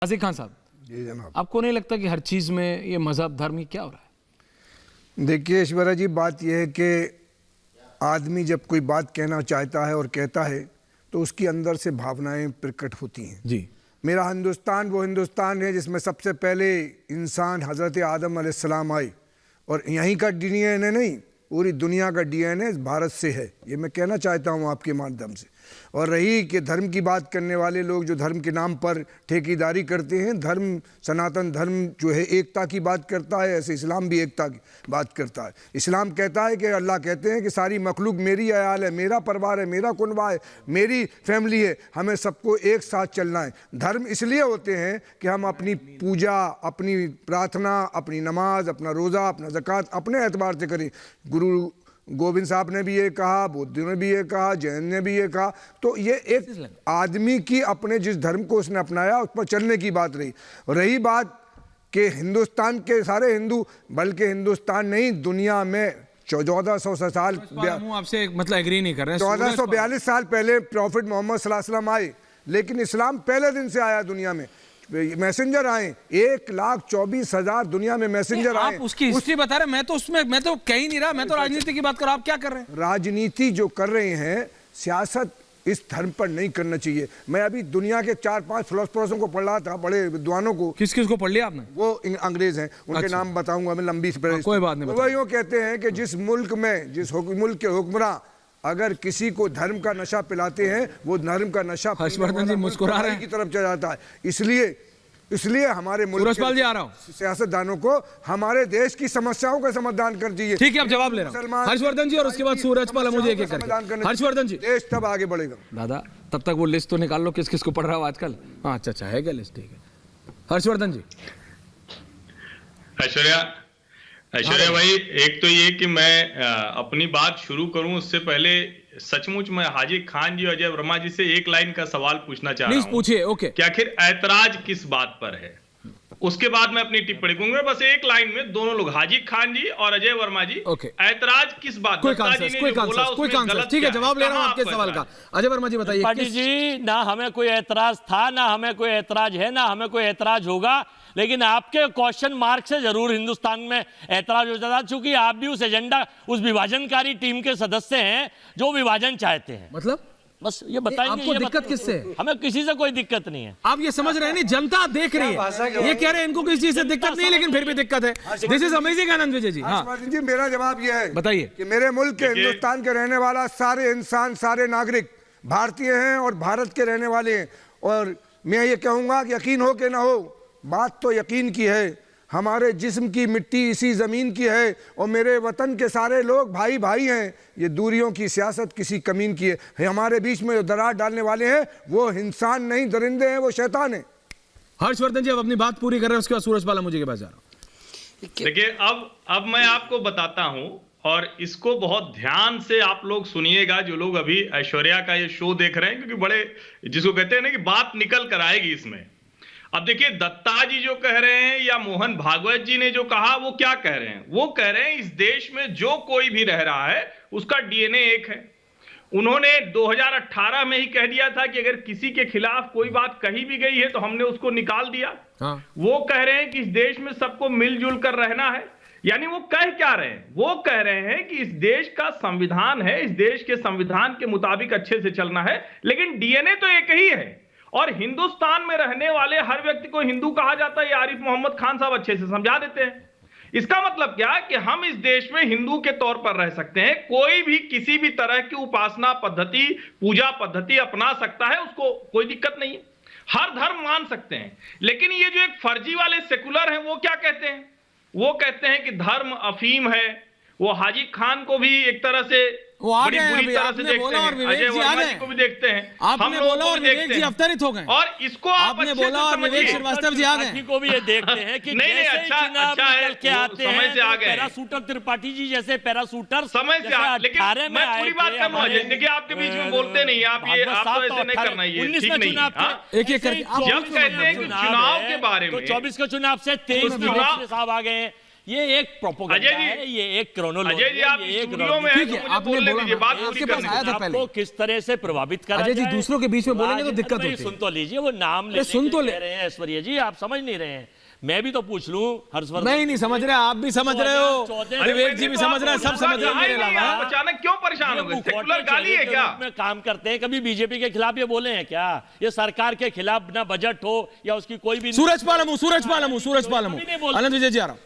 आज़िज़ खान साहब, जी जनाब। आपको नहीं लगता कि हर चीज़ में ये मज़हब धर्म ये क्या हो रहा है? देखिए ईश्वरा जी, बात यह है कि आदमी जब कोई बात कहना चाहता है और कहता है तो उसकी अंदर से भावनाएं प्रकट होती हैं। जी, मेरा हिंदुस्तान वो हिंदुस्तान है जिसमें सबसे पहले इंसान हज़रत आदम अलैहिस्सलाम आए, और यहीं का डीएनए नहीं, पूरी दुनिया का डीएनए भारत से है, ये मैं कहना चाहता हूँ आपके माध्यम से। और रही कि धर्म की बात करने वाले लोग जो धर्म के नाम पर ठेकेदारी करते हैं, धर्म सनातन धर्म जो है एकता की बात करता है, ऐसे इस्लाम भी एकता की बात करता है। इस्लाम कहता है कि अल्लाह कहते हैं कि सारी मखलूक मेरी अयाल है, मेरा परिवार है, मेरा कुनबा है, मेरी फैमिली है, हमें सबको एक साथ चलना है। धर्म इसलिए होते हैं कि हम अपनी पूजा, अपनी प्रार्थना, अपनी नमाज, अपना रोज़ा, अपना ज़कात अपने एतबार से करें। गुरु गोविंद साहब ने भी ये कहा, बुद्ध ने भी ये कहा, जैन ने भी ये कहा। तो ये एक आदमी की अपने जिस धर्म को उसने अपनाया उस पर चलने की बात रही। रही बात कि हिंदुस्तान के सारे हिंदू, बल्कि हिंदुस्तान नहीं दुनिया में 1400 साल, आपसे मतलब एग्री नहीं कर रहे हैं। 1442 साल पहले प्रॉफिट मोहम्मद सल्लल्लाहु अलैहि वसल्लम आए, लेकिन इस्लाम पहले दिन से आया दुनिया में। मैसेंजर आए 1,24,000 दुनिया में मैसेंजर आए। आप उसकी हिस्ट्री बता रहे हैं, मैं तो कह ही नहीं रहा, मैं तो राजनीति की बात कर रहा हूं। आप क्या कर रहे हैं? राजनीति जो कर रहे हैं, सियासत इस धर्म पर नहीं करना चाहिए। मैं अभी दुनिया के 4-5 फिलोसफर्सों को पढ़ रहा था, बड़े विद्वानों को। किस को पढ़ लिया आपने? वो अंग्रेज हैं, उनके अच्छा। नाम बताऊंगा मैं लंबी से। कोई बात नहीं। वो यूँ कहते हैं कि जिस मुल्क में, जिस मुल्क के हुक्मरान अगर किसी को धर्म का नशा पिलाते हैं, वो धर्म का नशा हर्षवर्धन जी मुस्कुरा रहे हैं की तरफ चला जाता है। इसलिए हमारे मुल्क सूरजपाल जी आ रहा हूं, सियासतदानों को हमारे देश की समस्याओं का समाधान कर दीजिए। ठीक है, अब जवाब ले रहा हूं। हर्षवर्धन जी और उसके बाद सूरजपाल, मुझे एक-एक करके। हर्षवर्धन जी, देश तब आगे बढ़ेगा। दादा तब तक वो लिस्ट तो निकाल लो, किस किस को पढ़ रहा हो आजकल। हाँ अच्छा है क्या लिस्ट? ठीक है हर्षवर्धन जी। ऐश्वर्या भाई, एक तो ये कि मैं अपनी बात शुरू करूं उससे पहले सचमुच मैं हाजी खान जी और अजय वर्मा जी से एक लाइन का सवाल पूछना चाह रहा हूं। पूछिए। ओके, कि आखिर ऐतराज किस बात पर है, उसके बाद मैं अपनी टिप्पणी करूंगा। बस एक लाइन में दोनों लोग, हाजी खान जी और अजय वर्मा जी, ऐतराज किस बात पर? ठीक है, जवाब ले रहा हूं आपके सवाल का। अजय वर्मा जी बताइए। पाटिल जी, ना हमें कोई ऐतराज था, ना हमें कोई ऐतराज है, ना हमें कोई ऐतराज होगा, लेकिन आपके क्वेश्चन मार्क से जरूर हिंदुस्तान में ऐतराज हो जाता, क्योंकि आप भी उस एजेंडा, उस विभाजनकारी टीम के सदस्य हैं जो विभाजन चाहते हैं। मतलब बस ये बताएंगे। आपको दिक्कत किससे है? हमें किसी से कोई दिक्कत नहीं है। आप ये समझ रहे हैं नहीं, जनता देख रही है, ये कह रहे हैं इनको किसी चीज से दिक्कत नहीं, लेकिन फिर भी दिक्कत है। दिस इज अमेजिंग आनंद विजय जी। हाँ जी, मेरा जवाब यह है, बताइए कि मेरे मुल्क के, हिंदुस्तान के रहने वाला सारे इंसान, सारे नागरिक भारतीय हैं और भारत के रहने वाले हैं। और मैं ये कहूँगा कि यकीन हो कि ना हो, बात तो यकीन की है। हमारे जिस्म की मिट्टी इसी ज़मीन की है और मेरे वतन के सारे लोग भाई भाई हैं। ये दूरियों की सियासत किसी कमीन की है। हमारे बीच में जो दरार डालने वाले हैं वो इंसान नहीं, दरिंदे हैं, वो शैतान है। हर्षवर्धन जी अब अपनी बात पूरी कर रहे हैं, उसके बाद सूरजपाल मुझे के पास जा रहा हूं। देखिए, अब मैं आपको बताता हूं, और इसको बहुत ध्यान से आप लोग सुनिएगा, जो लोग अभी ऐश्वर्या का ये शो देख रहे हैं, क्योंकि बड़े, जिसको कहते हैं ना कि बात निकल कर आएगी इसमें। अब देखिए, दत्ता जी जो कह रहे हैं या मोहन भागवत जी ने जो कहा, वो क्या कह रहे हैं? वो कह रहे हैं इस देश में जो कोई भी रह रहा है उसका डीएनए एक है। उन्होंने 2018 में ही कह दिया था कि अगर किसी के खिलाफ कोई बात कही भी गई है तो हमने उसको निकाल दिया। हाँ। वो कह रहे हैं कि इस देश में सबको मिलजुल कर रहना है। यानी वो कह क्या रहे हैं? वो कह रहे हैं कि इस देश का संविधान है, इस देश के संविधान के मुताबिक अच्छे से चलना है, लेकिन डीएनए तो एक ही है। और हिंदुस्तान में रहने वाले हर व्यक्ति को हिंदू कहा जाता है। ये आरिफ मोहम्मद खान साहब अच्छे से समझा देते हैं। इसका मतलब क्या, कि हम इस देश में हिंदू के तौर पर रह सकते हैं, कोई भी किसी भी तरह की उपासना पद्धति, पूजा पद्धति अपना सकता है, उसको कोई दिक्कत नहीं है, हर धर्म मान सकते हैं। लेकिन ये जो एक फर्जी वाले सेकुलर हैं, वो क्या कहते हैं? वो कहते हैं कि धर्म अफीम है। वो हाजी खान को भी एक तरह से बड़ी बुरी तरह से देखते हैं, अजय वर्मा जी को भी देखते हैं, हम लोगों को भी देखते हैं, अवतरित हो गए। और इसको आपने बोला और विवेक श्रीवास्तव जी आ गए को भी ये देखते हैं कि नहीं, अच्छा है, के आते समय हैं से आ गए। पैराशूटर त्रिपाठी जी जैसे पैराशूटर समय से आ, लेकिन मैं पूरी बात करूंगा। देखिए, आपके बीच में बोलते नहीं, आप ये, आप तो ऐसे नहीं करना, ये ठीक नहीं है। एक एक करके जब कहते हैं कि चुनाव के बारे में, 24 का चुनाव से 23 में साहब आ गए, ये एक प्रोपोगंडा अजय जी, है, ये एक क्रोनोलॉजी अजय जी, आप है, ये एक स्टूडियो में हैं, ठीक तो है, मुझे आपने बोलने बोला दीजिए, ना, बात आपके पूरी पास करने आया था दीजिए। पहले। आपको किस तरह से प्रभावित करा अजय जी, जाए? दूसरों के बीच में बोलेंगे तो राजेंद्र दिक्कत भाई, होती है। सुन तो लीजिए, वो नाम अरे ले सुन तो ले। कह रहे हैं ऐश्वर्या जी, आप समझ नहीं रहे हैं। मैं भी तो पूछ लूं हर्षवर्धन। नहीं समझ रहे, आप भी समझ रहे हो, विवेक जी भी समझ रहे हैं, सब समझ रहे हैं मेरे अलावा। आप अचानक क्यों परेशान हो गए? सेकुलर गाली है क्या? में काम करते हैं, कभी बीजेपी के खिलाफ ये बोले हैं क्या? ये सरकार के खिलाफ ना बजट हो या उसकी कोई भी सूरज पालम हूँ, सूरज पालम हूँ, सूरज पालम हूँ, आनंद विजय जी आ रहा हूँ।